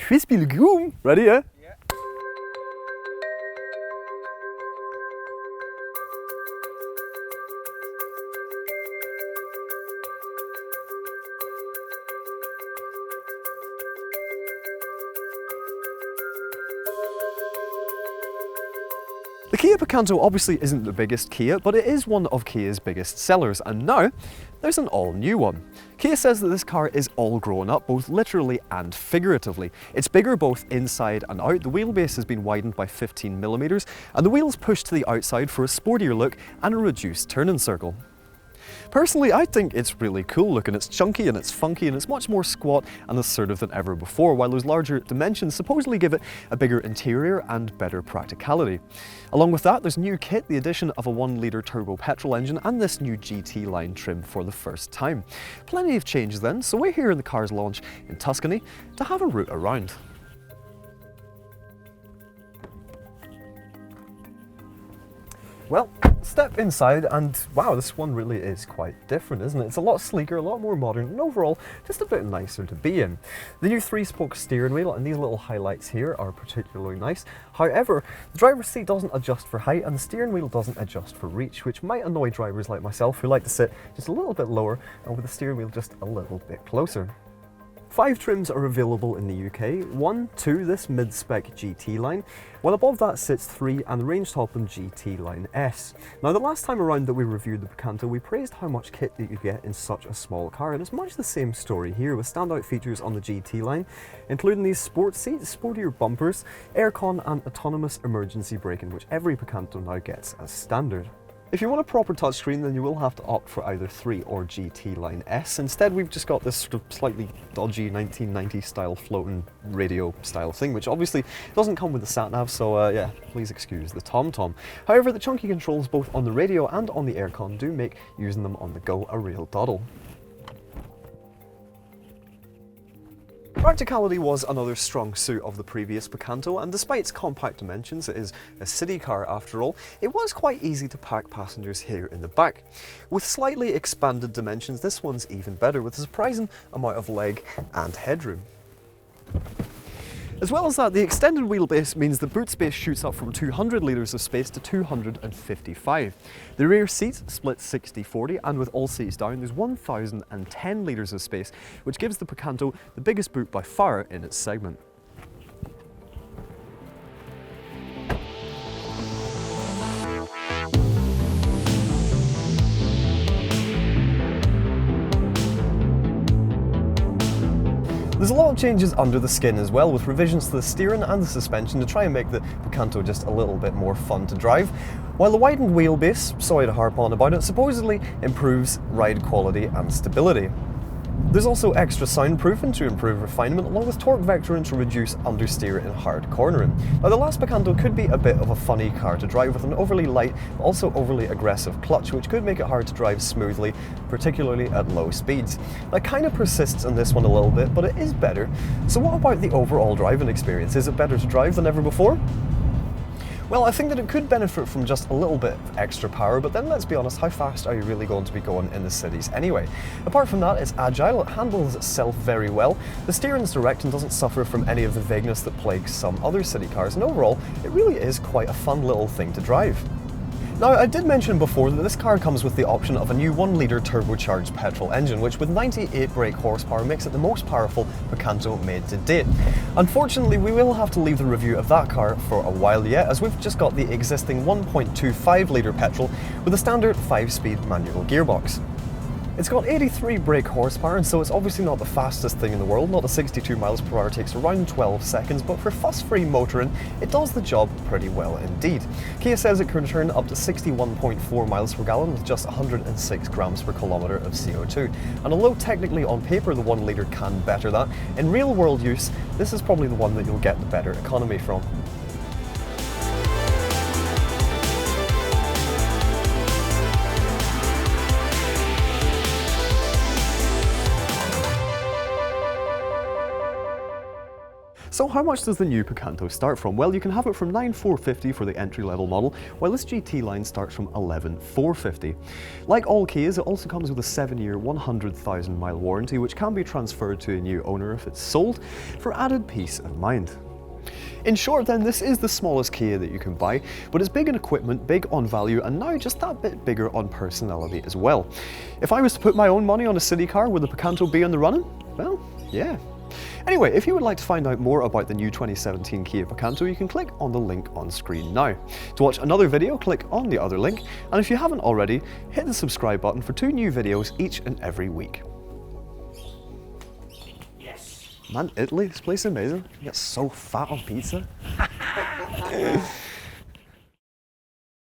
crispy legume. Ready, yeah? Yeah. The Kia Picanto obviously isn't the biggest Kia, but it is one of Kia's biggest sellers, and now there's an all-new one. Kia says that this car is all grown up, both literally and figuratively. It's bigger both inside and out, the wheelbase has been widened by 15mm, and the wheels pushed to the outside for a sportier look and a reduced turning circle. Personally, I think it's really cool looking. It's chunky and it's funky and it's much more squat and assertive than ever before, while those larger dimensions supposedly give it a bigger interior and better practicality. Along with that, there's new kit, the addition of a 1-litre turbo petrol engine and this new GT line trim for the first time. Plenty of changes then, so we're here in the car's launch in Tuscany to have a route around. Well, step inside and wow, this one really is quite different, isn't it? It's a lot sleeker, a lot more modern, and overall just a bit nicer to be in. The new 3-spoke steering wheel and these little highlights here are particularly nice. However, the driver's seat doesn't adjust for height and the steering wheel doesn't adjust for reach, which might annoy drivers like myself who like to sit just a little bit lower and with the steering wheel just a little bit closer. 5 trims are available in the UK, 1, 2, this mid-spec GT line, while above that sits 3 and the range top and GT line S. Now the last time around that we reviewed the Picanto, we praised how much kit that you get in such a small car, and it's much the same story here with standout features on the GT line, including these sport seats, sportier bumpers, aircon and autonomous emergency braking, which every Picanto now gets as standard. If you want a proper touchscreen, then you will have to opt for either 3 or GT line S. Instead, we've just got this sort of slightly dodgy 1990s style floating radio style thing, which obviously doesn't come with the sat-nav, so yeah, please excuse the tom-tom. However, the chunky controls both on the radio and on the aircon do make using them on the go a real doddle. Practicality was another strong suit of the previous Picanto, and despite its compact dimensions, it is a city car after all, it was quite easy to pack passengers here in the back. With slightly expanded dimensions, this one's even better, with a surprising amount of leg and headroom. As well as that, the extended wheelbase means the boot space shoots up from 200 litres of space to 255. The rear seats split 60-40, and with all seats down, there's 1,010 litres of space, which gives the Picanto the biggest boot by far in its segment. There's a lot of changes under the skin as well, with revisions to the steering and the suspension to try and make the Picanto just a little bit more fun to drive. While the widened wheelbase, sorry to harp on about it, supposedly improves ride quality and stability. There's also extra soundproofing to improve refinement, along with torque vectoring to reduce understeer in hard cornering. Now the last Picanto could be a bit of a funny car to drive, with an overly light but also overly aggressive clutch, which could make it hard to drive smoothly, particularly at low speeds. That kind of persists in this one a little bit, but it is better. So what about the overall driving experience? Is it better to drive than ever before? Well, I think that it could benefit from just a little bit of extra power, but then let's be honest, how fast are you really going to be going in the cities anyway? Apart from that, it's agile, it handles itself very well, the steering's direct and doesn't suffer from any of the vagueness that plagues some other city cars, and overall, it really is quite a fun little thing to drive. Now, I did mention before that this car comes with the option of a new 1-litre turbocharged petrol engine, which with 98 brake horsepower makes it the most powerful Picanto made to date. Unfortunately, we will have to leave the review of that car for a while yet, as we've just got the existing 1.25-litre petrol with a standard 5-speed manual gearbox. It's got 83 brake horsepower, and so it's obviously not the fastest thing in the world. Not a 62 miles per hour takes around 12 seconds, but for fuss-free motoring, it does the job pretty well indeed. Kia says it can return up to 61.4 miles per gallon with just 106 grams per kilometre of CO2. And although technically on paper the 1-litre can better that, in real-world use, this is probably the one that you'll get the better economy from. So how much does the new Picanto start from? Well, you can have it from 9,450 for the entry-level model, while this GT line starts from 11,450. Like all Kias, it also comes with a 7-year, 100,000-mile warranty, which can be transferred to a new owner if it's sold, for added peace of mind. In short then, this is the smallest Kia that you can buy, but it's big in equipment, big on value, and now just that bit bigger on personality as well. If I was to put my own money on a city car, would the Picanto be in the running? Well, yeah. Anyway, if you would like to find out more about the new 2017 Kia Picanto, you can click on the link on screen now. To watch another video, click on the other link, and if you haven't already, hit the subscribe button for 2 new videos each and every week. Man, Italy, this place is amazing. You get so fat on pizza.